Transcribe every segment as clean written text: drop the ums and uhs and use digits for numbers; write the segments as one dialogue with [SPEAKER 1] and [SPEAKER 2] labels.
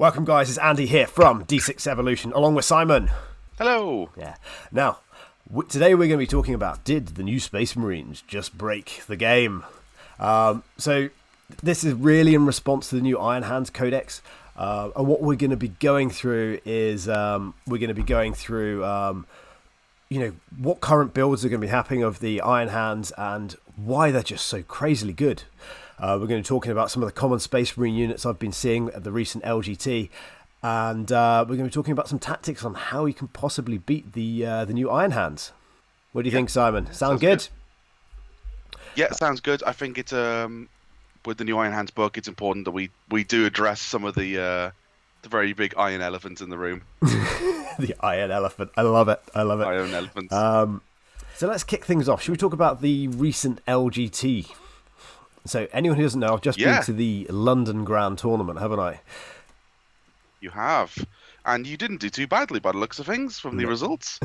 [SPEAKER 1] Welcome, guys. It's Andy here from D6 Evolution, along with Simon.
[SPEAKER 2] Hello.
[SPEAKER 1] Yeah. Now, today we're going to be talking about, did the new Space Marines just break the game? So this is really in response to the new Iron Hands codex. And what we're going to be going through is what current builds are going to be happening of the Iron Hands and why they're just so crazily good. We're going to be talking about some of the common Space Marine units I've been seeing at the recent LGT, and we're going to be talking about some tactics on how you can possibly beat the new Iron Hands. What do you think, Simon? Sound good?
[SPEAKER 2] Yeah, it sounds good. I think it's with the new Iron Hands book, it's important that we do address some of the very big iron elephants in the room.
[SPEAKER 1] The iron elephant. I love it.
[SPEAKER 2] Iron elephants.
[SPEAKER 1] So let's kick things off. Should we talk about the recent LGT? So anyone who doesn't know, I've just been to the London Grand Tournament, haven't I?
[SPEAKER 2] You have. And you didn't do too badly by the looks of things from the results.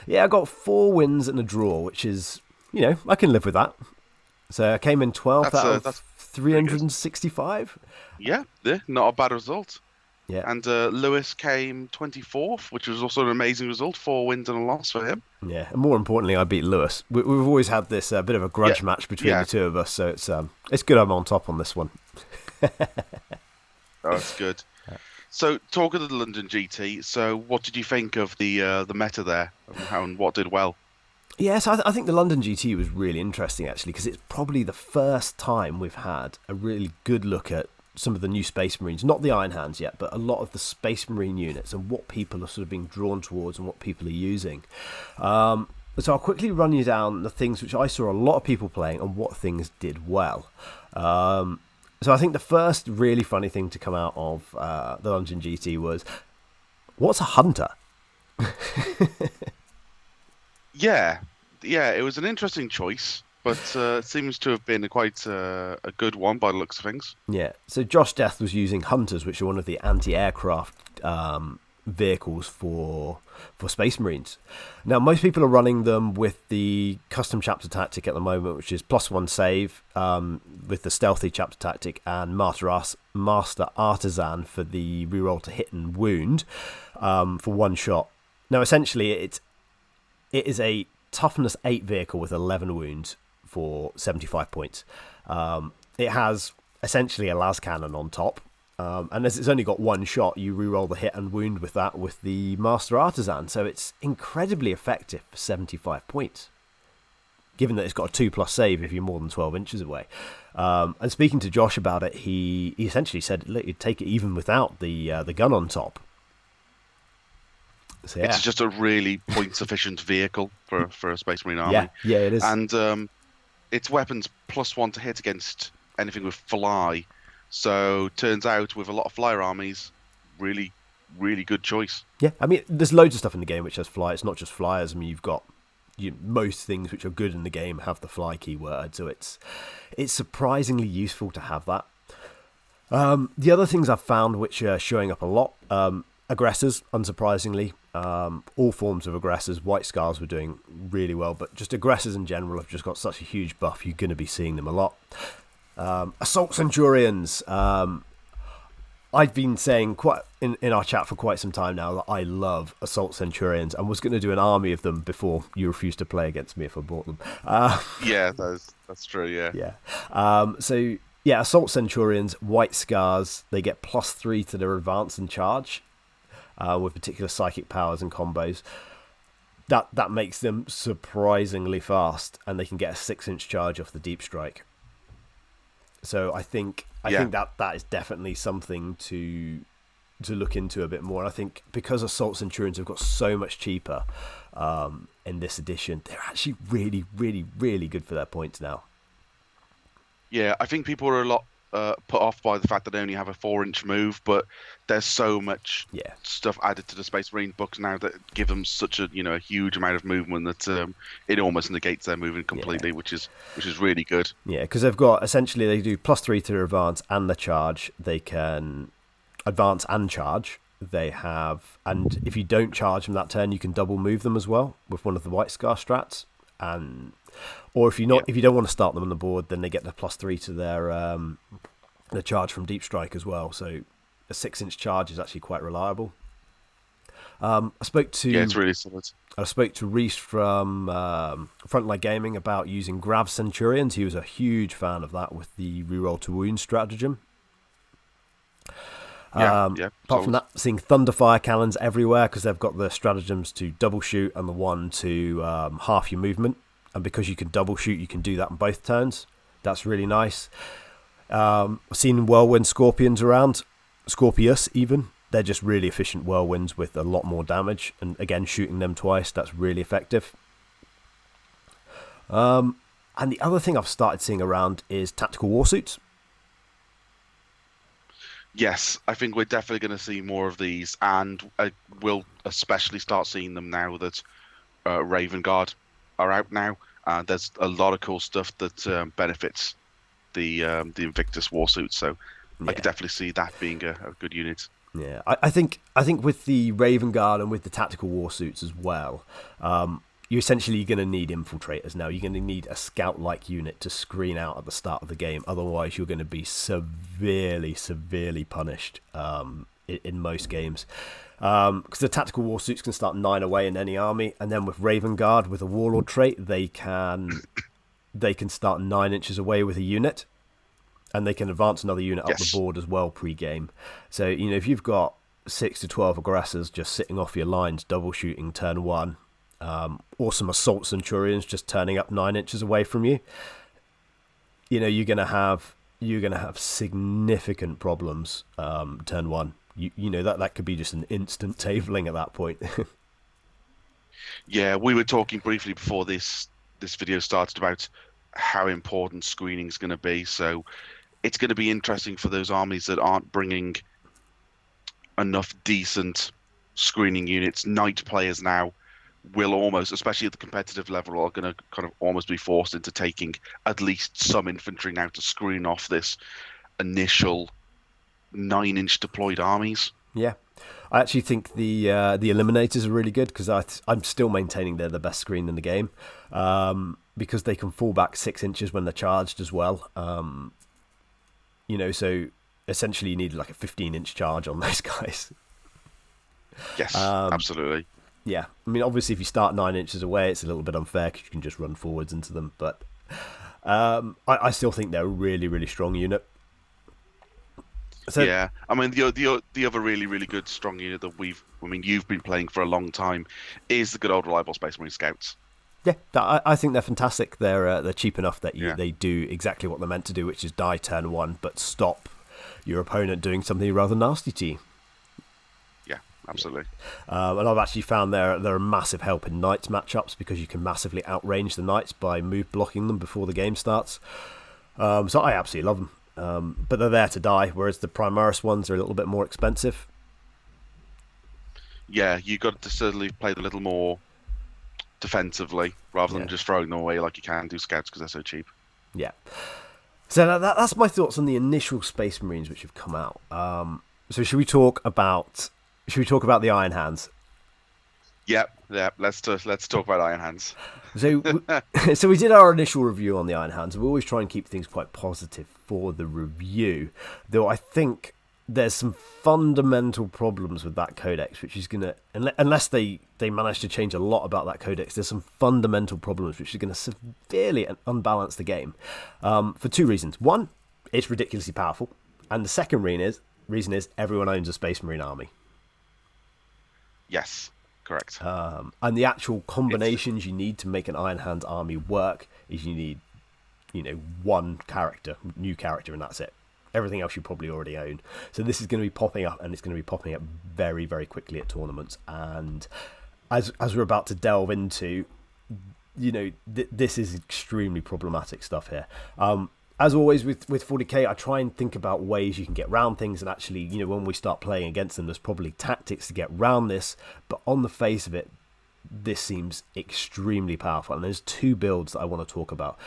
[SPEAKER 1] Yeah, I got 4 wins and a draw, which is, I can live with that. So I came in 12th out of 365.
[SPEAKER 2] Yeah, not a bad result.
[SPEAKER 1] Yeah.
[SPEAKER 2] And Lewis came 24th, which was also an amazing result. 4 wins and a loss for him.
[SPEAKER 1] Yeah, and more importantly, I beat Lewis. We've always had this bit of a grudge match between the two of us, so it's good I'm on top on this one.
[SPEAKER 2] Oh, that's good. So, talk of the London GT. So, what did you think of the meta there, and what did well?
[SPEAKER 1] Yes, I think the London GT was really interesting, actually, because it's probably the first time we've had a really good look at some of the new Space Marines, not the Iron Hands yet, but a lot of the Space Marine units and what people are sort of being drawn towards and what people are using. So I'll quickly run you down the things which I saw a lot of people playing and what things did well. So I think the first really funny thing to come out of the London GT was, what's a hunter?
[SPEAKER 2] Yeah, it was an interesting choice. But it seems to have been quite a good one by the looks of things.
[SPEAKER 1] Yeah, so Josh Death was using Hunters, which are one of the anti-aircraft vehicles for Space Marines. Now, most people are running them with the custom chapter tactic at the moment, which is +1 save with the stealthy chapter tactic and Master Artisan for the reroll to hit and wound for 1 shot. Now, essentially, it is a toughness 8 vehicle with 11 wounds for 75 points. It has essentially a las cannon on top, and as it's only got 1 shot, you reroll the hit and wound with that with the Master Artisan, so it's incredibly effective for 75 points, given that it's got a 2+ save if you're more than 12 inches away. And speaking to Josh about it, he essentially said, look, you'd take it even without the gun on top. So, yeah.
[SPEAKER 2] It's just a really point-sufficient vehicle for a Space Marine army.
[SPEAKER 1] Yeah, it is.
[SPEAKER 2] And its weapons +1 to hit against anything with fly. So turns out with a lot of flyer armies, really, really good choice.
[SPEAKER 1] Yeah, I mean, there's loads of stuff in the game which has fly. It's not just flyers. I mean, you've got most things which are good in the game have the fly keyword, so it's surprisingly useful to have that. The other things I've found which are showing up a lot, aggressors, unsurprisingly. All forms of aggressors. White Scars were doing really well, but just aggressors in general have just got such a huge buff. You're going to be seeing them a lot. Assault Centurions. I've been saying quite in our chat for quite some time now that I love Assault Centurions and was going to do an army of them before you refused to play against me if I bought them.
[SPEAKER 2] Yeah, that's true, yeah.
[SPEAKER 1] Yeah. Assault Centurions, White Scars, they get +3 to their advance and charge. With particular psychic powers and combos, that makes them surprisingly fast, and they can get a 6-inch charge off the deep strike. So I think that is definitely something to look into a bit more. And I think because Assault Centurions have got so much cheaper in this edition, they're actually really, really, really good for their points now.
[SPEAKER 2] Yeah, I think people are a lot put off by the fact that they only have a 4-inch move, but there's so much stuff added to the Space Marine books now that give them such a a huge amount of movement that it almost negates their movement completely, which is really good.
[SPEAKER 1] Yeah, because they've got essentially they do +3 to their advance and the charge. They can advance and charge. They have, and if you don't charge them that turn, you can double move them as well with one of the White Scar strats. And or if you don't want to start them on the board, then they get the +3 to their charge from deep strike as well. So a 6-inch charge is actually quite reliable. I spoke to
[SPEAKER 2] Yeah, it's really solid.
[SPEAKER 1] I spoke to Reese from Frontline Gaming about using Grav Centurions. He was a huge fan of that with the reroll to wound stratagem. Apart from that, seeing Thunderfire cannons everywhere because they've got the stratagems to double shoot and the one to half your movement. And because you can double shoot, you can do that on both turns. That's really nice. I've seen Whirlwind Scorpions around, Scorpius even. They're just really efficient whirlwinds with a lot more damage. And again, shooting them twice, that's really effective. And the other thing I've started seeing around is tactical warsuits.
[SPEAKER 2] Yes, I think we're definitely going to see more of these, and we'll especially start seeing them now that Raven Guard are out now. There's a lot of cool stuff that benefits the Invictus warsuit, so I could definitely see that being a good unit.
[SPEAKER 1] Yeah, I think with the Raven Guard and with the tactical warsuits as well, you're essentially going to need infiltrators now. You're going to need a scout-like unit to screen out at the start of the game. Otherwise, you're going to be severely, severely punished in most games. Because the tactical warsuits can start 9 away in any army, and then with Raven Guard, with a Warlord trait, they can start 9 inches away with a unit, and they can advance another unit up the board as well pre-game. So, if you've got 6 to 12 aggressors just sitting off your lines, double shooting turn 1, or some assault centurions just turning up 9 inches away from you, you're gonna have significant problems turn 1. That could be just an instant tabling at that point.
[SPEAKER 2] Yeah, we were talking briefly before this video started about how important screening is going to be. So it's going to be interesting for those armies that aren't bringing enough decent screening units. Knight players now will almost, especially at the competitive level, are going to kind of almost be forced into taking at least some infantry now to screen off this initial 9-inch deployed armies.
[SPEAKER 1] Yeah, I actually think the Eliminators are really good because I'm still maintaining they're the best screen in the game because they can fall back 6 inches when they're charged as well. So essentially you need like a 15-inch charge on those guys.
[SPEAKER 2] Yes, absolutely.
[SPEAKER 1] Yeah, I mean, obviously, if you start 9 inches away, it's a little bit unfair because you can just run forwards into them. But I still think they're a really, really strong unit.
[SPEAKER 2] So, yeah, I mean, the other really, really good strong unit that you've been playing for a long time is the good old reliable Space Marine Scouts.
[SPEAKER 1] Yeah, I think they're fantastic. They're cheap enough that they do exactly what they're meant to do, which is die turn 1, but stop your opponent doing something rather nasty to you.
[SPEAKER 2] Absolutely.
[SPEAKER 1] And I've actually found they're a massive help in Knights matchups because you can massively outrange the Knights by move blocking them before the game starts. So I absolutely love them. But they're there to die, whereas the Primaris ones are a little bit more expensive.
[SPEAKER 2] Yeah, you got to certainly play them a little more defensively rather than just throwing them away like you can do Scouts because they're so cheap.
[SPEAKER 1] Yeah. So that's my thoughts on the initial Space Marines which have come out. So should we talk about the Iron Hands?
[SPEAKER 2] Yeah. Let's talk about Iron Hands.
[SPEAKER 1] So we did our initial review on the Iron Hands. We always try and keep things quite positive for the review, though I think there's some fundamental problems with that codex, which is gonna, unless they manage to change a lot about that codex, there's some fundamental problems which are going to severely unbalance the game for 2 reasons. One, it's ridiculously powerful, and the second reason is everyone owns a Space Marine army.
[SPEAKER 2] Yes, correct.
[SPEAKER 1] And the actual combinations you need to make an Iron Hands army work is you need, one new character, and that's it. Everything else you probably already own. So this is going to be popping up, and it's going to be popping up very, very quickly at tournaments. And as we're about to delve into, this is extremely problematic stuff here. As always with 40k, I try and think about ways you can get around things, and actually, when we start playing against them, there's probably tactics to get around this, but on the face of it, this seems extremely powerful, and there's 2 builds that I want to talk about.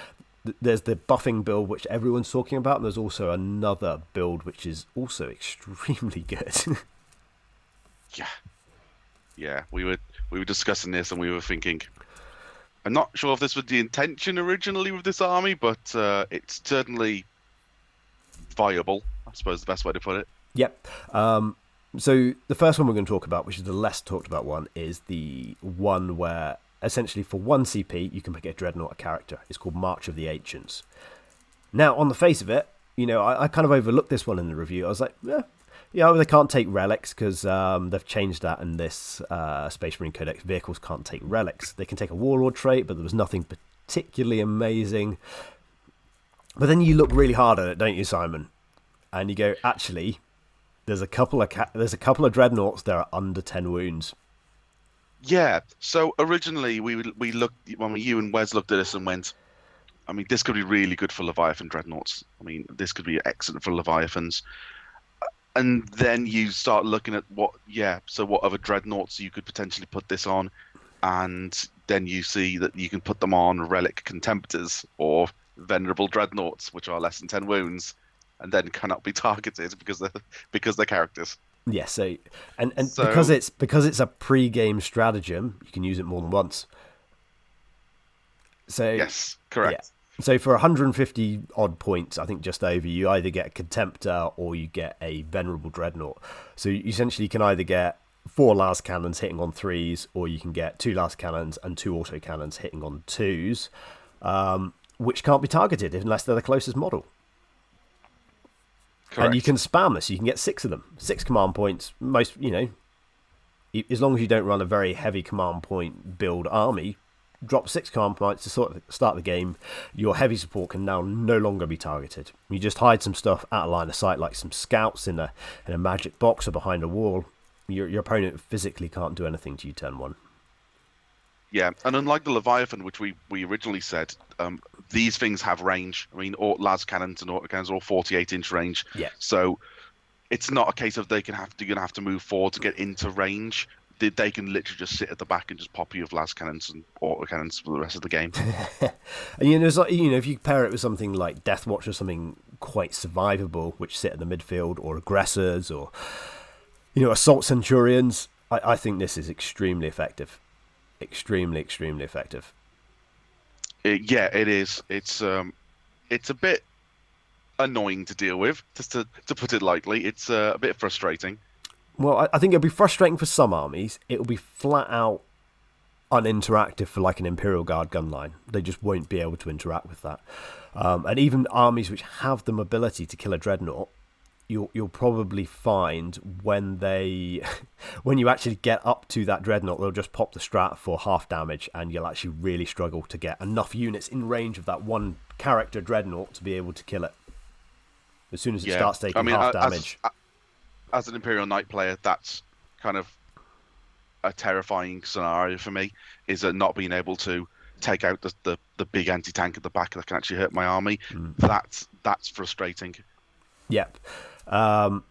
[SPEAKER 1] There's the buffing build, which everyone's talking about, and there's also another build, which is also extremely good.
[SPEAKER 2] Yeah, we were discussing this, and we were thinking, I'm not sure if this was the intention originally with this army, but it's certainly viable, I suppose is the best way to put it.
[SPEAKER 1] Yep. So the first one we're going to talk about, which is the less talked about one, is the one where essentially for 1 CP you can pick a dreadnought a character. It's called March of the Ancients. Now, on the face of it, I kind of overlooked this one in the review. I was like, they can't take relics because they've changed that in this Space Marine Codex. Vehicles can't take relics. They can take a Warlord trait, but there was nothing particularly amazing. But then you look really hard at it, don't you, Simon? And you go, actually, there's a couple of dreadnoughts that are under 10 wounds.
[SPEAKER 2] Yeah. So originally we looked when you and Wes looked at this and went, I mean, this could be really good for Leviathan dreadnoughts. I mean, this could be excellent for Leviathans. And then you start looking at what other dreadnoughts you could potentially put this on, and then you see that you can put them on relic contemptors or venerable dreadnoughts, which are less than 10 wounds, and then cannot be targeted because they're characters.
[SPEAKER 1] Yeah, so because it's a pre-game stratagem, you can use it more than once. So
[SPEAKER 2] yes, correct.
[SPEAKER 1] Yeah. So for 150 odd points, I think just over, you either get a Contemptor or you get a Venerable Dreadnought. So you essentially can either get 4 las cannons hitting on 3s, or you can get 2 las cannons and 2 auto cannons hitting on 2s, which can't be targeted unless they're the closest model. Correct. And you can spam this. You can get 6 of them. 6 command points. Most, as long as you don't run a very heavy command point build army, drop 6 command points to start the game. Your heavy support can now no longer be targeted. You just hide some stuff out of line of sight, like some scouts in a magic box or behind a wall. Your opponent physically can't do anything to you turn 1.
[SPEAKER 2] Yeah, and unlike the Leviathan, which we originally said, these things have range. I mean, all las cannons and auto cannons are all 48-inch range.
[SPEAKER 1] Yeah.
[SPEAKER 2] So it's not a case of you're gonna have to move forward to get into range. They can literally just sit at the back and just pop you with las cannons and auto cannons for the rest of the game.
[SPEAKER 1] And if you pair it with something like Deathwatch or something quite survivable, which sit in the midfield, or aggressors, or assault centurions, I think this is extremely effective. Extremely effective.
[SPEAKER 2] Yeah, it is. It's a bit annoying to deal with, just to put it lightly. It's a bit frustrating.
[SPEAKER 1] Well, I think it'll be frustrating for some armies. It'll be flat out uninteractive for like an Imperial Guard gun line. They just won't be able to interact with that. And even armies which have the mobility to kill a dreadnought, you'll probably find when you actually get up to that dreadnought, they'll just pop the strat for half damage, and you'll actually really struggle to get enough units in range of that one character dreadnought to be able to kill it. As soon as it starts taking half damage.
[SPEAKER 2] As an Imperial Knight player, that's kind of a terrifying scenario for me, is not being able to take out the big anti-tank at the back that can actually hurt my army. That's frustrating.
[SPEAKER 1] Yep. So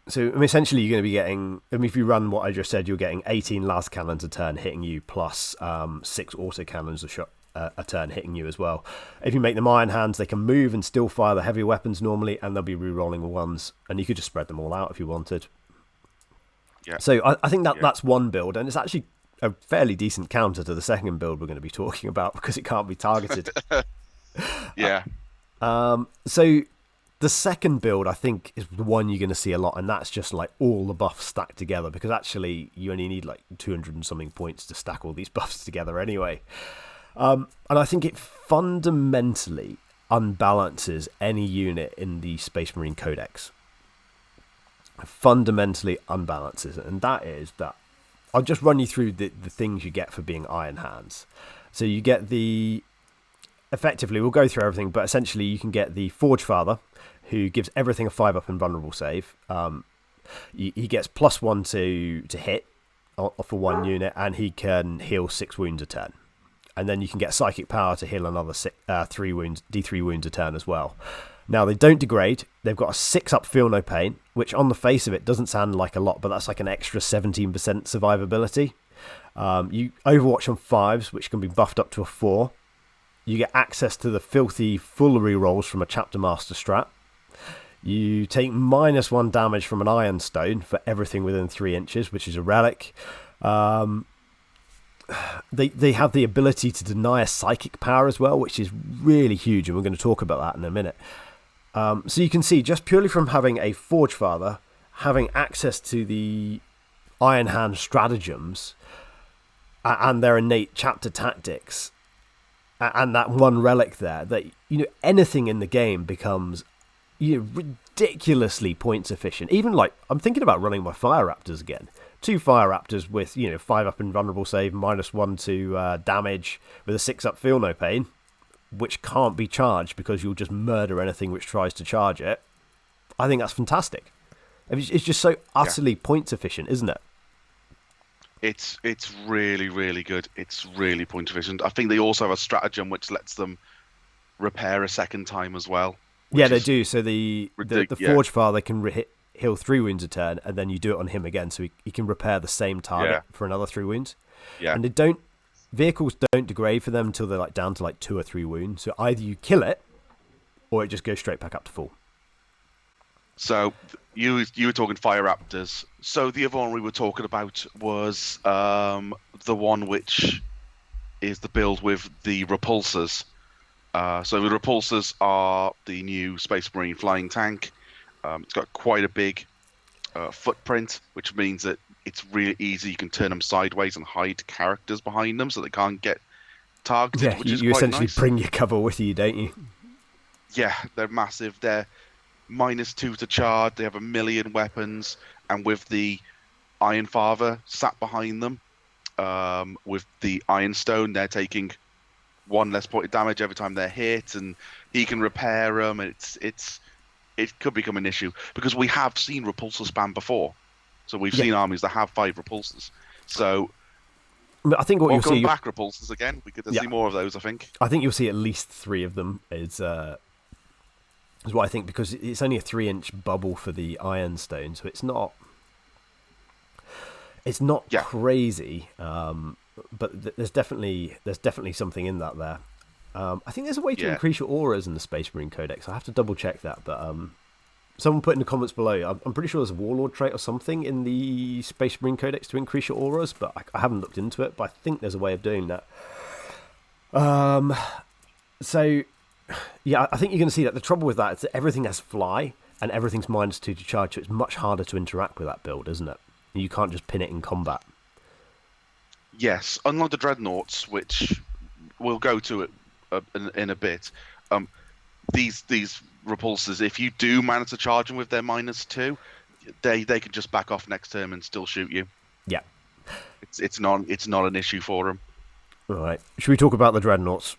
[SPEAKER 1] essentially you're going to be getting, if you run what I just said, you're getting 18 las cannons a turn hitting you, plus 6 auto cannons a turn hitting you as well. If you make them iron hands, they can move and still fire the heavy weapons normally, and they'll be re-rolling the ones, and you could just spread them all out if you wanted. Yeah. So I think that's one build, and it's actually a fairly decent counter to the second build we're going to be talking about, because it can't be targeted.
[SPEAKER 2] Yeah.
[SPEAKER 1] So the second build, I think, is the one you're going to see a lot, and that's just like all the buffs stacked together, because actually you only need like 200 and something points to stack all these buffs together anyway. And I think it fundamentally unbalances any unit in the Space Marine Codex. Fundamentally unbalances it, and that is that I'll just run you through the things you get for being Iron Hands. So you get effectively, we'll go through everything, but essentially you can get the Forge Father, who gives everything a 5-up invulnerable save. He gets +1 to hit for one unit, and he can heal 6 wounds a turn. And then you can get Psychic Power to heal another 3 wounds, D3 wounds a turn as well. Now, they don't degrade. They've got a 6-up Feel No Pain, which on the face of it doesn't sound like a lot, but that's like an extra 17% survivability. You Overwatch on 5s, which can be buffed up to a 4. You get access to the filthy full rerolls from a Chapter Master strat. You take -1 damage from an Iron Stone for everything within 3 inches, which is a relic. They have the ability to deny a Psychic Power as well, which is really huge, and we're going to talk about that in a minute. So you can see, just purely from having a Forge Father, having access to the Iron Hand stratagems and their innate chapter tactics, and that one relic there, that anything in the game becomes ridiculously points efficient. Even like, I'm thinking about running my Fire Raptors again. 2 Fire Raptors with 5 up invulnerable save, -1 to damage, with a 6 up feel no pain, which can't be charged because you'll just murder anything which tries to charge it. I think that's fantastic. It's just so utterly points efficient, isn't it?
[SPEAKER 2] It's really, really good. It's really point efficient. I think they also have a stratagem which lets them repair a second time as well.
[SPEAKER 1] Yeah, they do. So the Forge Father can heal 3 wounds a turn, and then you do it on him again, so he can repair the same target for another 3 wounds.
[SPEAKER 2] Yeah.
[SPEAKER 1] And vehicles don't degrade for them until they're like down to like 2 or 3 wounds. So either you kill it, or it just goes straight back up to full.
[SPEAKER 2] So you were talking Fire Raptors. So the other one we were talking about was the one which is the build with the repulsors. So the repulsors are the new Space Marine flying tank. It's got quite a big footprint, which means that it's really easy. You can turn them sideways and hide characters behind them so they can't get targeted.
[SPEAKER 1] Yeah,
[SPEAKER 2] which is
[SPEAKER 1] you
[SPEAKER 2] quite
[SPEAKER 1] essentially
[SPEAKER 2] nice.
[SPEAKER 1] bring your cover with you, don't you?
[SPEAKER 2] Yeah, they're massive. They're -2 to charge. They have 1 million weapons, and with the Iron Father sat behind them, with the Iron Stone, they're taking 1 less point of damage every time they're hit, and he can repair them. It could become an issue because we have seen repulsor spam before. So we've seen armies that have 5 repulsors. So
[SPEAKER 1] I think what you'll see
[SPEAKER 2] back repulsors again. We could see more of those. I think.
[SPEAKER 1] I think you'll see at least 3 of them. Is what I think, because it's only a 3-inch bubble for the Iron Stone, so it's not crazy. But there's definitely something in that there. I think there's a way to increase your auras in the Space Marine Codex. I have to double check that, but someone put in the comments below. I'm pretty sure there's a Warlord trait or something in the Space Marine Codex to increase your auras, but I haven't looked into it. But I think there's a way of doing that. So yeah, I think you're going to see that the trouble with that is that everything has fly and everything's -2 to charge, so it's much harder to interact with that build, isn't it? You can't just pin it in combat.
[SPEAKER 2] Yes, unlike the dreadnoughts, which we'll go to it in a bit. These repulsors, if you do manage to charge them with their -2, they can just back off next turn and still shoot you.
[SPEAKER 1] Yeah,
[SPEAKER 2] it's not an issue for them.
[SPEAKER 1] All right, should we talk about the dreadnoughts?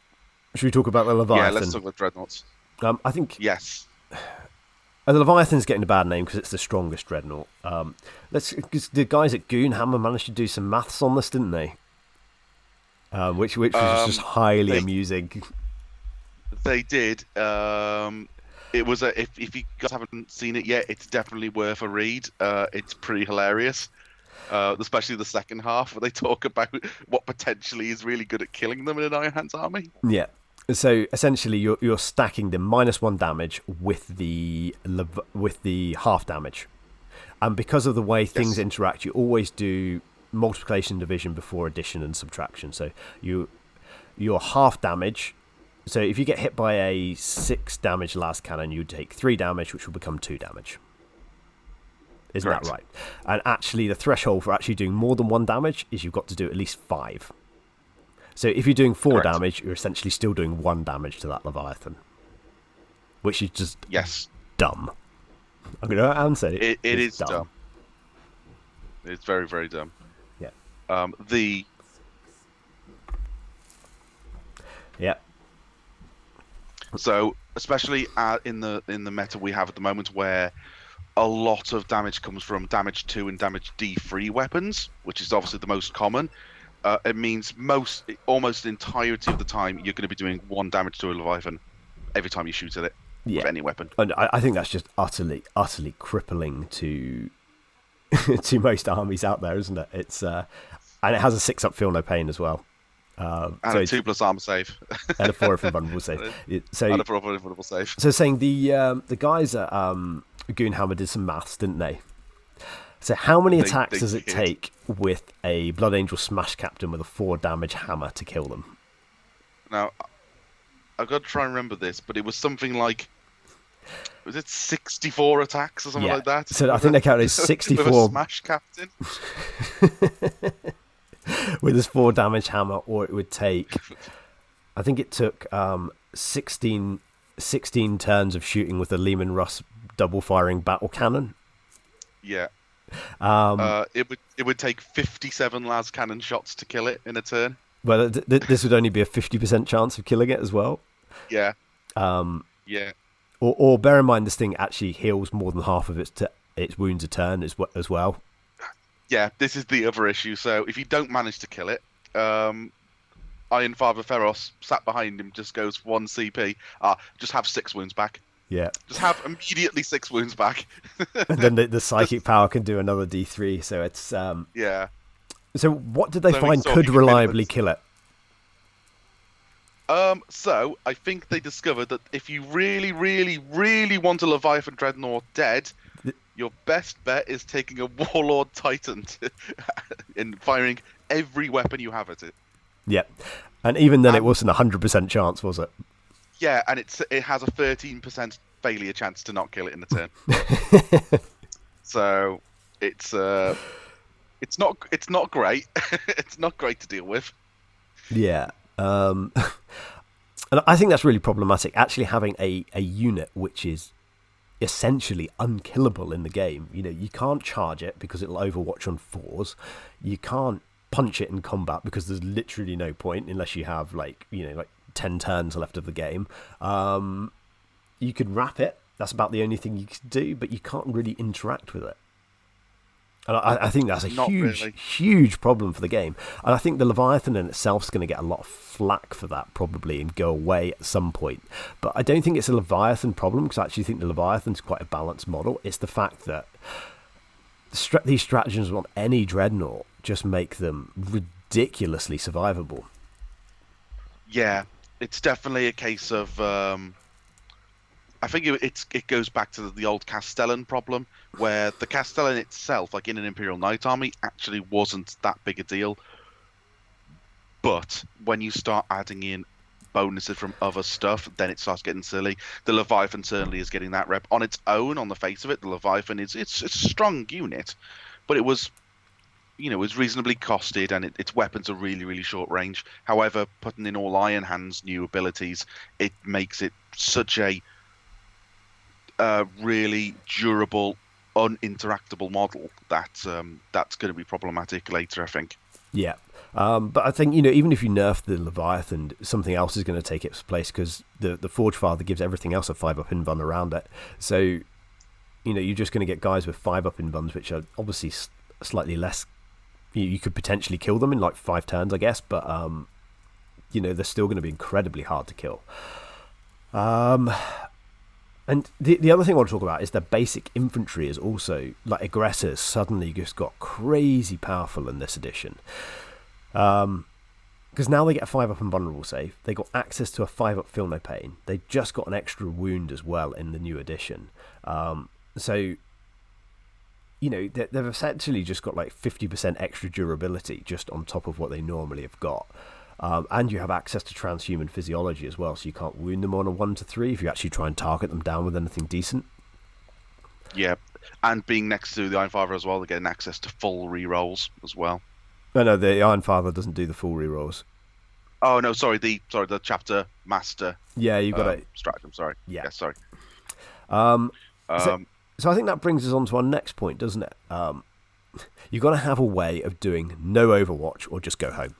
[SPEAKER 1] Should we talk about the Leviathan?
[SPEAKER 2] Yeah, let's talk about dreadnoughts.
[SPEAKER 1] I think
[SPEAKER 2] yes.
[SPEAKER 1] The Leviathan's getting a bad name because it's the strongest dreadnought. Because the guys at Goonhammer managed to do some maths on this, didn't they? Which was just highly amusing.
[SPEAKER 2] They did. It was if you guys haven't seen it yet, it's definitely worth a read. It's pretty hilarious, especially the second half where they talk about what potentially is really good at killing them in an Iron Hands army.
[SPEAKER 1] Yeah. So essentially, you're stacking the -1 damage with the half damage, and because of the way things interact, you always do multiplication, division before addition and subtraction. So your half damage. So if you get hit by a 6 damage last cannon, you take 3 damage, which will become 2 damage. Isn't that right? And actually, the threshold for actually doing more than 1 damage is you've got to do at least 5. So if you're doing 4 damage, you're essentially still doing 1 damage to that Leviathan, which is just dumb. I'm going to answer it.
[SPEAKER 2] It is dumb. It's very, very dumb.
[SPEAKER 1] Yeah. Yeah.
[SPEAKER 2] So especially in the meta we have at the moment, where a lot of damage comes from damage 2 and damage D3 weapons, which is obviously the most common. It means almost the entirety of the time you're going to be doing 1 damage to a Leviathan every time you shoot at it with any weapon.
[SPEAKER 1] And I think that's just utterly crippling to to most armies out there, isn't it? It's and it has a 6 up feel no pain as well.
[SPEAKER 2] And a 2+ armor save.
[SPEAKER 1] And a 4 for vulnerable save.
[SPEAKER 2] And a 4 for vulnerable save.
[SPEAKER 1] So saying the guys at Goonhammer did some maths, didn't they? So how many attacks does it take with a Blood Angel Smash Captain with a 4 damage hammer to kill them?
[SPEAKER 2] Now, I've got to try and remember this, but it was something like Was it 64 attacks or something
[SPEAKER 1] Yeah.
[SPEAKER 2] like that?
[SPEAKER 1] So I think they counted as
[SPEAKER 2] With a
[SPEAKER 1] 64
[SPEAKER 2] smash captain.
[SPEAKER 1] with his 4 damage hammer, or it would take. I think it took 16 turns of shooting with the Lehman Russ double firing battle cannon.
[SPEAKER 2] Yeah. It would take 57 las cannon shots to kill it in a turn.
[SPEAKER 1] Well, this would only be a 50% chance of killing it as well.
[SPEAKER 2] Yeah. Yeah.
[SPEAKER 1] Or bear in mind, this thing actually heals more than half of its wounds a turn as well.
[SPEAKER 2] Yeah, this is the other issue. So if you don't manage to kill it, Iron Father Feroz sat behind him just goes 1 CP. Just have 6 wounds back.
[SPEAKER 1] Yeah.
[SPEAKER 2] Just have immediately 6 wounds back.
[SPEAKER 1] And then the psychic power can do another D3. So it's
[SPEAKER 2] yeah.
[SPEAKER 1] So what did they find could reliably kill it?
[SPEAKER 2] So I think they discovered that if you really, really, really want a Leviathan Dreadnought dead, your best bet is taking a Warlord Titan and firing every weapon you have at it.
[SPEAKER 1] Yep. And even then, it wasn't 100% chance, was it?
[SPEAKER 2] Yeah, and it has a 13% failure chance to not kill it in a turn. So it's not great. It's not great to deal with.
[SPEAKER 1] Yeah. And I think that's really problematic. Actually, having a unit which is essentially unkillable in the game. You know, you can't charge it because it'll overwatch on 4s. You can't punch it in combat because there's literally no point unless you have like 10 turns left of the game. You could wrap it. That's about the only thing you can do, but you can't really interact with it. And I think that's a huge problem for the game. And I think the Leviathan in itself is going to get a lot of flack for that probably and go away at some point. But I don't think it's a Leviathan problem because I actually think the Leviathan's quite a balanced model. It's the fact that these stratagems on any dreadnought just make them ridiculously survivable.
[SPEAKER 2] Yeah, it's definitely a case of... I think it goes back to the old Castellan problem, where the Castellan itself, like in an Imperial Knight army, actually wasn't that big a deal. But when you start adding in bonuses from other stuff, then it starts getting silly. The Leviathan certainly is getting that rep on its own. On the face of it, the Leviathan it's a strong unit, but it was reasonably costed, and its weapons are really, really short range. However, putting in all Iron Hand's new abilities, it makes it such a really durable, uninteractable model that's going to be problematic later, I think.
[SPEAKER 1] Yeah, but I think even if you nerf the Leviathan, something else is going to take its place because the Forge Father gives everything else a 5-up invuln around it. So you're just going to get guys with 5-up invulns, which are obviously slightly less. You could potentially kill them in like 5 turns, I guess, but they're still going to be incredibly hard to kill. And the other thing I want to talk about is the basic infantry is also, like, aggressors suddenly just got crazy powerful in this edition. Because now they get a 5-up and vulnerable save. They got access to a 5-up feel no pain. They just got an extra wound as well in the new edition. So, they've essentially just got like 50% extra durability just on top of what they normally have got. And you have access to transhuman physiology as well, so you can't wound them on a 1 to 3 if you actually try and target them down with anything decent.
[SPEAKER 2] Yeah, and being next to the Iron Father as well, they're getting access to full rerolls as well.
[SPEAKER 1] No, the Iron Father doesn't do the full rerolls.
[SPEAKER 2] Oh no, sorry, the chapter master.
[SPEAKER 1] Yeah, you've got a
[SPEAKER 2] stratagem. Sorry.
[SPEAKER 1] Yeah,
[SPEAKER 2] sorry.
[SPEAKER 1] So I think that brings us on to our next point, doesn't it? You've got to have a way of doing no Overwatch or just go home.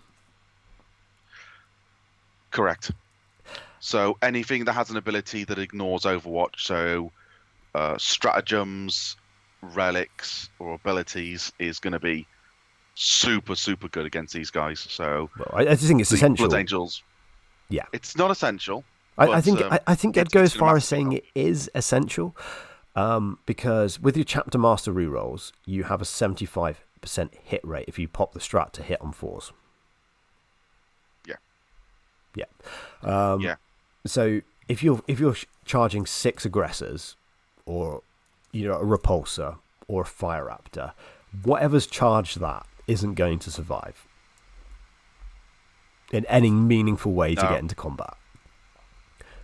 [SPEAKER 2] Correct. So anything that has an ability that ignores Overwatch, so stratagems, relics, or abilities, is going to be super, super good against these guys. So
[SPEAKER 1] I just think it's essential.
[SPEAKER 2] Blood Angels.
[SPEAKER 1] Yeah,
[SPEAKER 2] it's not essential.
[SPEAKER 1] I think I'd go as far as saying it is essential, because with your chapter master rerolls, you have a 75% hit rate if you pop the strat to hit on 4s. Yeah. So if you're charging 6 aggressors, or a repulsor or a fire raptor, whatever's charged that isn't going to survive in any meaningful way to get into combat.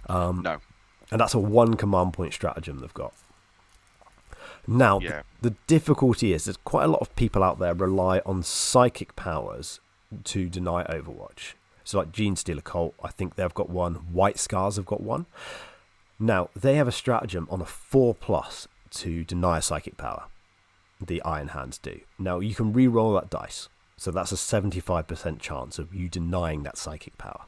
[SPEAKER 2] No.
[SPEAKER 1] And that's a 1 command point stratagem they've got. Now, the difficulty is that quite a lot of people out there rely on psychic powers to deny Overwatch. So like Genestealer Cult, I think they've got one. White Scars have got one. Now, they have a stratagem on a 4+ to deny a psychic power. The Iron Hands do. Now, you can re-roll that dice. So that's a 75% chance of you denying that psychic power.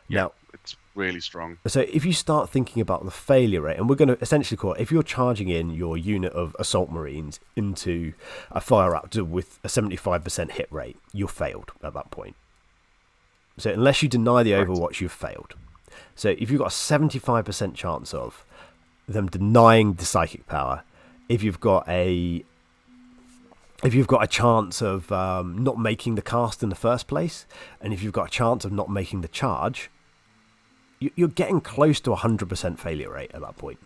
[SPEAKER 1] Now,
[SPEAKER 2] it's really strong.
[SPEAKER 1] So if you start thinking about the failure rate, and we're going to essentially call it, if you're charging in your unit of Assault Marines into a Fire Raptor with a 75% hit rate, you're failed at that point. So unless you deny the Overwatch, you've failed. So if you've got a 75% chance of them denying the psychic power, if you've got a chance of not making the cast in the first place, and if you've got a chance of not making the charge, you're getting close to 100% failure rate at that point.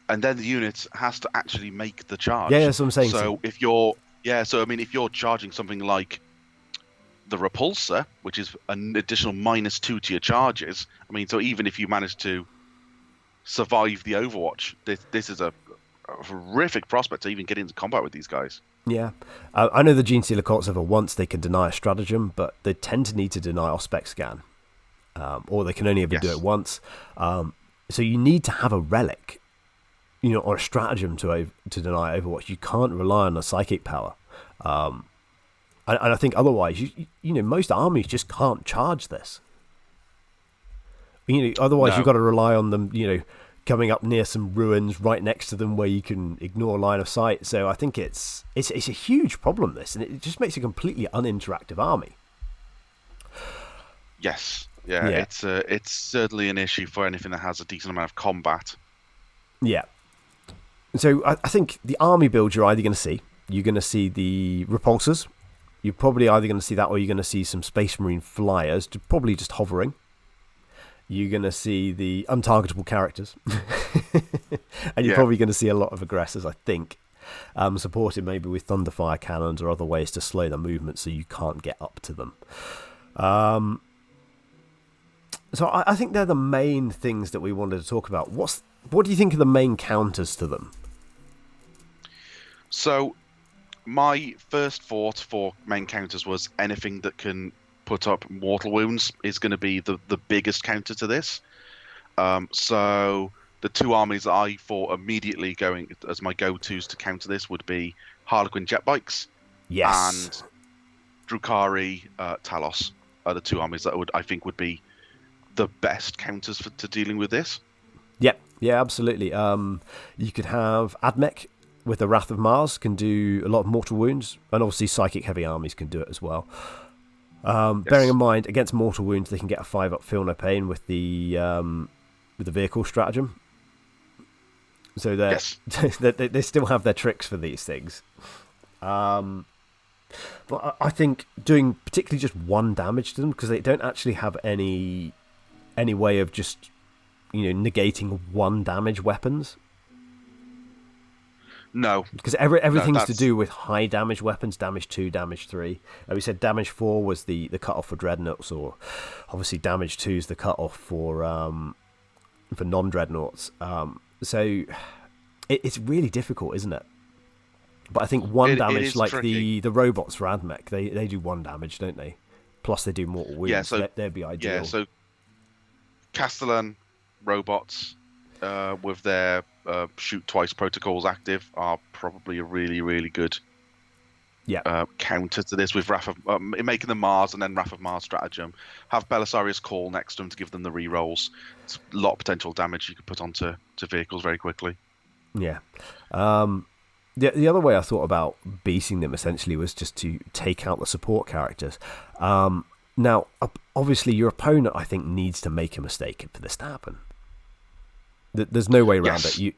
[SPEAKER 2] And then the unit has to actually make the charge.
[SPEAKER 1] Yeah, that's what I'm saying.
[SPEAKER 2] So if you're if you're charging something like the Repulsor, which is an additional -2 to your charges, I mean, so even if you manage to survive the Overwatch, this is a horrific prospect to even get into combat with these guys.
[SPEAKER 1] Yeah, I know the Genestealer Cults have a once they can deny a stratagem, but they tend to need to deny Auspex Scan, or they can only ever do it once. So you need to have a relic, or a stratagem to deny Overwatch. You can't rely on a psychic power, and I think otherwise, most armies just can't charge this. Otherwise you've got to rely on them, coming up near some ruins right next to them where you can ignore line of sight. So I think it's a huge problem, this, and it just makes a completely uninteractive army.
[SPEAKER 2] Yes, it's certainly an issue for anything that has a decent amount of combat. Yeah.
[SPEAKER 1] So I think the army build you're either going to see the repulsors. You're probably either going to see that, or you're going to see some Space Marine flyers, probably just hovering. You're going to see the untargetable characters. And you're probably going to see a lot of aggressors, I think, supported maybe with Thunderfire cannons or other ways to slow their movement so you can't get up to them. So I think they're the main things that we wanted to talk about. What do you think are the main counters to them?
[SPEAKER 2] So my first thought for main counters was anything that can put up mortal wounds is going to be the biggest counter to this. So the two armies that I thought immediately going as my go-tos to counter this would be Harlequin jet bikes, and Drukhari Talos are the two armies that I think would be the best counters to dealing with this.
[SPEAKER 1] Yeah, absolutely. You could have Admech with the Wrath of Mars, can do a lot of mortal wounds, and obviously psychic heavy armies can do it as well. Bearing in mind, against mortal wounds, they can get a 5-up Feel No Pain with the vehicle stratagem. So they still have their tricks for these things. But I think doing particularly just 1 damage to them, because they don't actually have any way of just negating 1 damage weapons.
[SPEAKER 2] No,
[SPEAKER 1] because everything's to do with high damage weapons, damage 2, damage 3. We said damage 4 was the cutoff for dreadnoughts, or obviously damage 2 is the cutoff for non-dreadnoughts. So it's really difficult, isn't it? But I think 1 damage, like the robots for Admech, they do 1 damage, don't they? Plus they do mortal wounds. Yeah, so they'd be ideal.
[SPEAKER 2] Yeah, so Castellan robots with their shoot twice protocols active are probably a really, really good counter to this, with Wrath of making them Mars and then Wrath of Mars stratagem. Have Belisarius Call next to them to give them the rerolls. It's a lot of potential damage you could put onto vehicles very quickly.
[SPEAKER 1] Yeah. The other way I thought about beating them essentially was just to take out the support characters. Now, obviously, your opponent, I think, needs to make a mistake for this to happen. There's no way around it.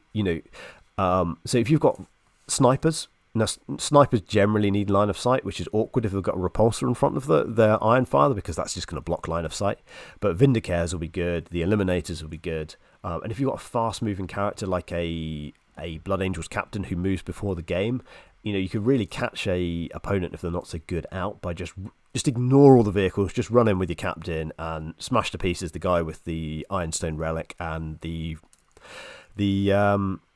[SPEAKER 1] So if you've got snipers, now snipers generally need line of sight, which is awkward if they've got a repulsor in front of their iron fire, because that's just going to block line of sight. But Vindicares will be good. The Eliminators will be good. And if you've got a fast-moving character like a Blood Angels captain who moves before the game, you could really catch a opponent if they're not so good out by just ignore all the vehicles, just run in with your captain and smash to pieces the guy with the Ironstone relic and the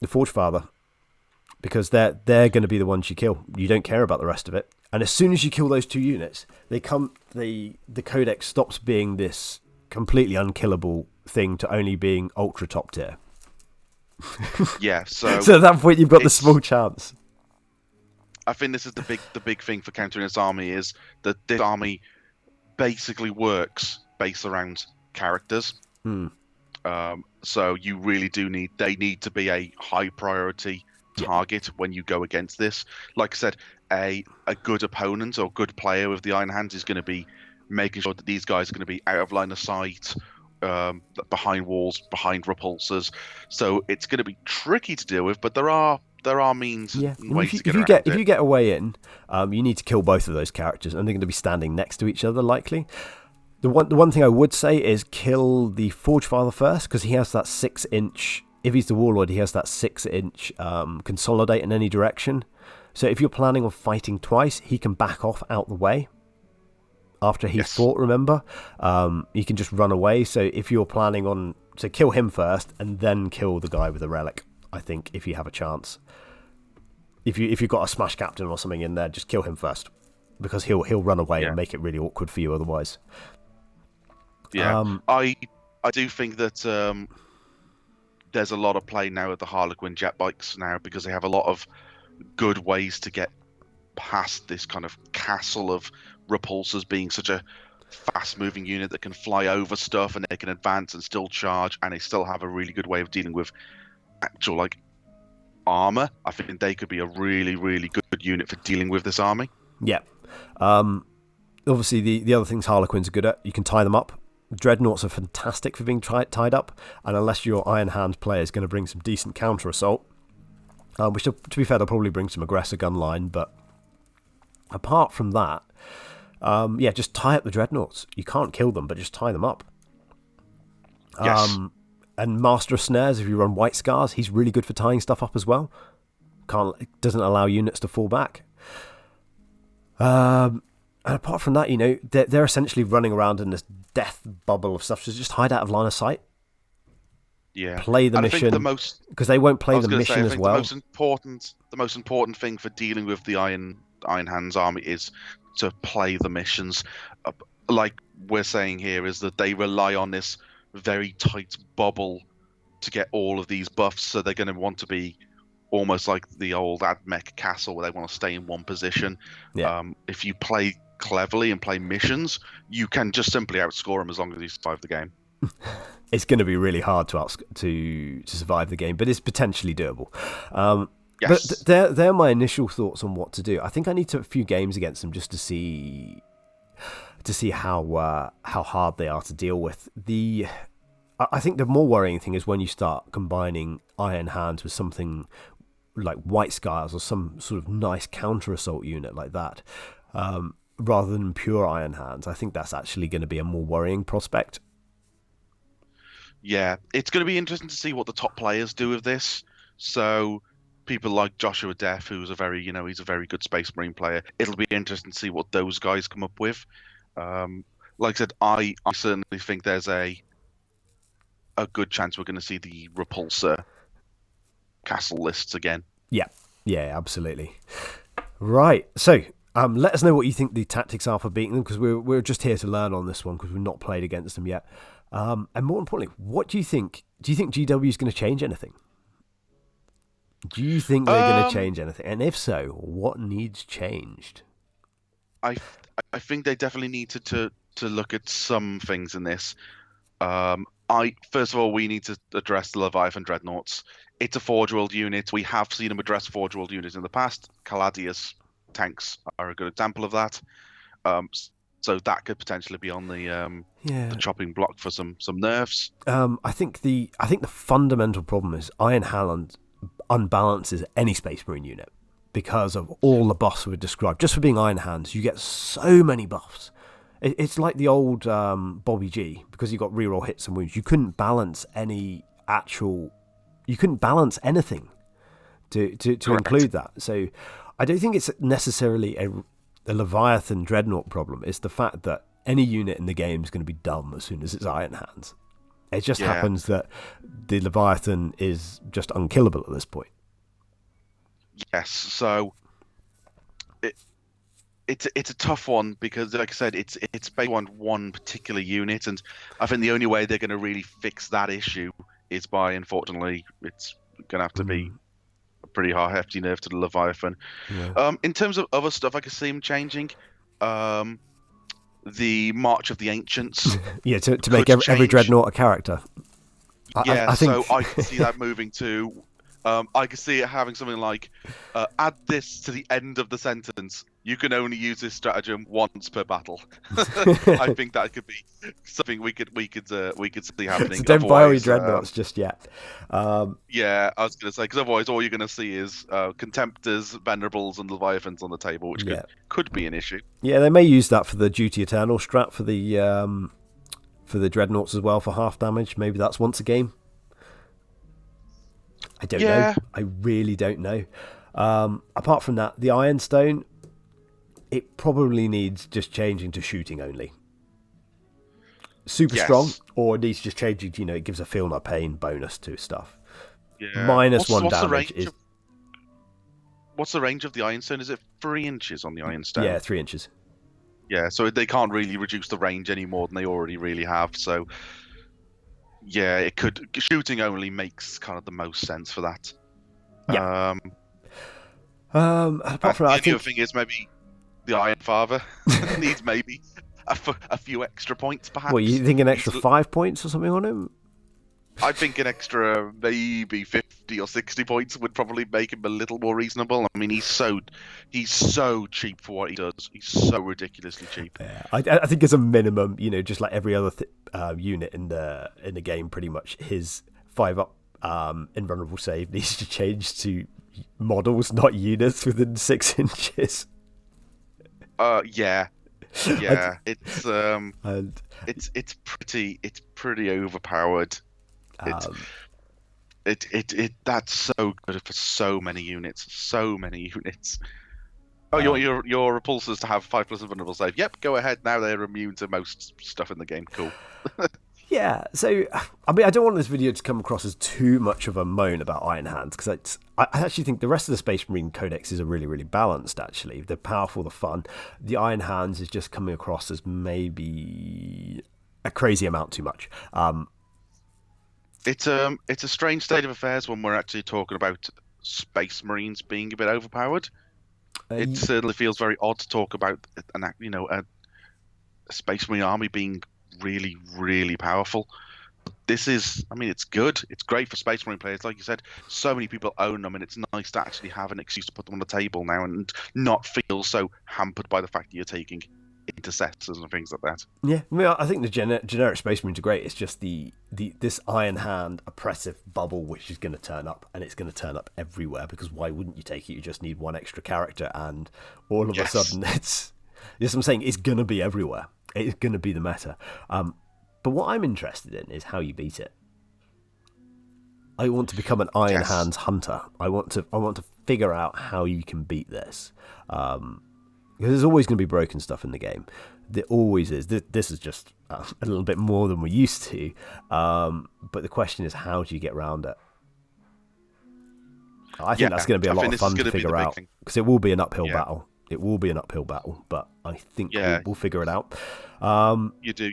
[SPEAKER 1] Forge Father, because they're going to be the ones you kill. You don't care about the rest of it. And as soon as you kill those 2 units, the codex stops being this completely unkillable thing to only being ultra top tier.
[SPEAKER 2] Yeah, so
[SPEAKER 1] so at that point you've got the small chance.
[SPEAKER 2] I think this is the big thing for countering this army, is that this army basically works based around characters. So you really they need to be a high priority target when you go against this. Like I said, a good opponent or good player with the Iron Hands is going to be making sure that these guys are going to be out of line of sight, behind walls, behind repulsors. So it's going to be tricky to deal with, but there are means and ways to get around it.
[SPEAKER 1] If you get a way in, you need to kill both of those characters, and they're going to be standing next to each other likely. The one thing I would say is kill the Forge Father first, because he has that 6-inch. If he's the Warlord, he has that 6-inch consolidate in any direction. So if you're planning on fighting twice, he can back off out the way after he's fought. Remember, he can just run away. So if you're planning on kill him first and then kill the guy with the relic, I think if you have a chance. If you've got a smash captain or something in there, just kill him first, because he'll run away and make it really awkward for you otherwise.
[SPEAKER 2] Yeah, I do think that there's a lot of play now with the Harlequin jet bikes now, because they have a lot of good ways to get past this kind of castle of repulsors being such a fast-moving unit that can fly over stuff, and they can advance and still charge, and they still have a really good way of dealing with actual armor. I think they could be a really, really good unit for dealing with this army.
[SPEAKER 1] Yeah. Obviously, the other things Harlequins are good at, you can tie them up. Dreadnoughts are fantastic for being tied up, and unless your Iron Hand player is going to bring some decent counter assault, which to be fair, they'll probably bring some aggressor gun line, but apart from that, just tie up the Dreadnoughts. You can't kill them, but just tie them up.
[SPEAKER 2] Yes.
[SPEAKER 1] And Master of Snares, if you run White Scars, he's really good for tying stuff up as well. Doesn't allow units to fall back. And apart from that, they're essentially running around in this death bubble of stuff. So just hide out of line of sight.
[SPEAKER 2] Yeah.
[SPEAKER 1] Play the mission, because they won't play the mission as well.
[SPEAKER 2] The most important thing for dealing with the Iron Hands army is to play the missions. Like we're saying here, is that they rely on this very tight bubble to get all of these buffs, so they're going to want to be almost like the old Admech castle, where they want to stay in one position. If you play cleverly and play missions, you can just simply outscore them as long as you survive the game.
[SPEAKER 1] It's going to be really hard to survive the game, but it's potentially doable.
[SPEAKER 2] Yes.
[SPEAKER 1] But they're my initial thoughts on what to do. I think I need a few games against them just to see how hard they are to deal with. I think the more worrying thing is when you start combining Iron Hands with something like White Scars or some sort of nice counter assault unit like that, rather than pure Iron Hands. I think that's actually going to be a more worrying prospect.
[SPEAKER 2] Yeah, it's going to be interesting to see what the top players do with this. So people like Joshua Deff, who's he's a very good Space Marine player. It'll be interesting to see what those guys come up with. Like I said, I certainly think there's a good chance we're going to see the repulsor castle lists again. Yeah,
[SPEAKER 1] absolutely. Right, so let us know what you think the tactics are for beating them, because we're just here to learn on this one, because we've not played against them yet. And more importantly, what do you think? Do you think GW is going to change anything? Do you think they're going to change anything? And if so, what needs changed?
[SPEAKER 2] I think they definitely need to look at some things in this. First of all, we need to address the Leviathan dreadnoughts. It's a Forge World unit. We have seen them address Forge World units in the past. Caladius tanks are a good example of that. So that could potentially be on the chopping block for some nerfs.
[SPEAKER 1] I think the fundamental problem is Iron Hand unbalances any Space Marine unit because of all the buffs we've described. Just for being Iron Hands, you get so many buffs. It's like the old Bobby G, because you got reroll hits and wounds. You couldn't balance anything to include that. So I don't think it's necessarily a Leviathan dreadnought problem. It's the fact that any unit in the game is going to be dumb as soon as it's Iron Hands. It just happens that the Leviathan is just unkillable at this point.
[SPEAKER 2] Yes, so it's a tough one because, like I said, it's based on one particular unit, and I think the only way they're going to really fix that issue is by, unfortunately, it's going to have to be a pretty hefty nerf to the Leviathan.
[SPEAKER 1] Yeah.
[SPEAKER 2] In terms of other stuff, I can see them changing. The March of the Ancients.
[SPEAKER 1] Yeah, to make every dreadnought a character.
[SPEAKER 2] I
[SPEAKER 1] think...
[SPEAKER 2] so I can see that moving to. I can see it having something like, add this to the end of the sentence. You can only use this stratagem once per battle. I think that could be something we could see happening.
[SPEAKER 1] So don't buy all your dreadnoughts just yet.
[SPEAKER 2] Yeah, I was going to say, because otherwise all you're going to see is Contemptors, Venerables, and Leviathans on the table, which could be an issue.
[SPEAKER 1] Yeah, they may use that for the Duty Eternal strat for the dreadnoughts as well for half damage. Maybe that's once a game. I don't know. I really don't know. Apart from that, the Ironstone, it probably needs just changing to shooting only. Super strong, or it needs just changing, it gives a feel not pain bonus to stuff.
[SPEAKER 2] Yeah.
[SPEAKER 1] -1 damage is...
[SPEAKER 2] What's the range of the Ironstone? Is it 3 inches on the Ironstone?
[SPEAKER 1] Yeah, 3 inches.
[SPEAKER 2] Yeah, so they can't really reduce the range any more than they already really have, so... Yeah, it could. Shooting only makes kind of the most sense for that.
[SPEAKER 1] Yeah. Apart from that,
[SPEAKER 2] the other thing is maybe the Iron Father needs maybe a few extra points, perhaps.
[SPEAKER 1] What, you think an extra 5 points or something on him?
[SPEAKER 2] I think an extra maybe 50 or 60 points would probably make him a little more reasonable. I mean, he's so cheap for what he does. He's so ridiculously cheap.
[SPEAKER 1] Yeah, I think as a minimum, just like every other unit in the game, pretty much his 5-up invulnerable save needs to change to models, not units, within 6 inches.
[SPEAKER 2] Yeah. It's pretty overpowered. That's so good for so many units. Oh, your repulsors to have 5+ invulnerable save. Yep, go ahead. Now they're immune to most stuff in the game. Cool.
[SPEAKER 1] Yeah, so I mean, I don't want this video to come across as too much of a moan about Iron Hands, because I actually think the rest of the Space Marine Codex is really, really balanced. Actually, they're powerful, they're fun. The Iron Hands is just coming across as maybe a crazy amount too much.
[SPEAKER 2] It's a strange state of affairs when we're actually talking about Space Marines being a bit overpowered. It certainly feels very odd to talk about a Space Marine army being really, really powerful. This is, I mean, it's good. It's great for Space Marine players. Like you said, so many people own them, and it's nice to actually have an excuse to put them on the table now and not feel so hampered by the fact that you're taking interceptors and things like that.
[SPEAKER 1] Yeah, I mean, I think the generic Space Marines are great. It's just this Iron Hand oppressive bubble which is going to turn up, and it's going to turn up everywhere, because why wouldn't you take it? You just need one extra character, and all of a sudden it's... Yes, I'm saying it's going to be everywhere. It's going to be the meta. But what I'm interested in is how you beat it. I want to become an Iron Hands hunter. I want to figure out how you can beat this. Because there's always going to be broken stuff in the game. There always is. This is just a little bit more than we're used to. But the question is, how do you get around it? I think that's going to be a lot of fun to figure out, because it will be an uphill battle. It will be an uphill battle, but I think we'll figure it out.
[SPEAKER 2] You do.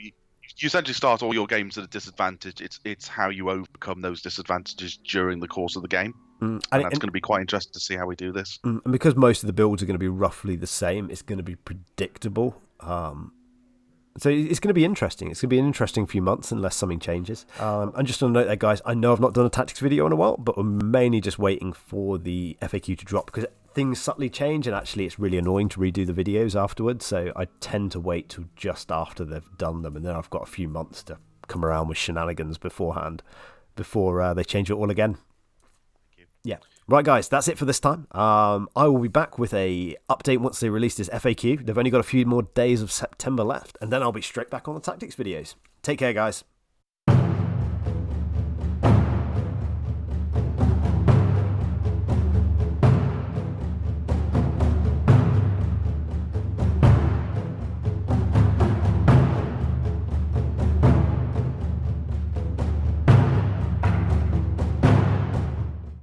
[SPEAKER 2] You essentially start all your games at a disadvantage. It's how you overcome those disadvantages during the course of the game. And that's going to be quite interesting to see how we do this.
[SPEAKER 1] And because most of the builds are going to be roughly the same, it's going to be predictable. So it's going to be interesting. It's going to be an interesting few months unless something changes. And just on a note there, guys, I know I've not done a tactics video in a while, but we're mainly just waiting for the FAQ to drop, because things subtly change, and actually it's really annoying to redo the videos afterwards. So I tend to wait till just after they've done them, and then I've got a few months to come around with shenanigans beforehand, before they change it all again. Yeah. Right, guys, that's it for this time. I will be back with a update once they release this FAQ. They've only got a few more days of September left, and then I'll be straight back on the tactics videos. Take care, guys.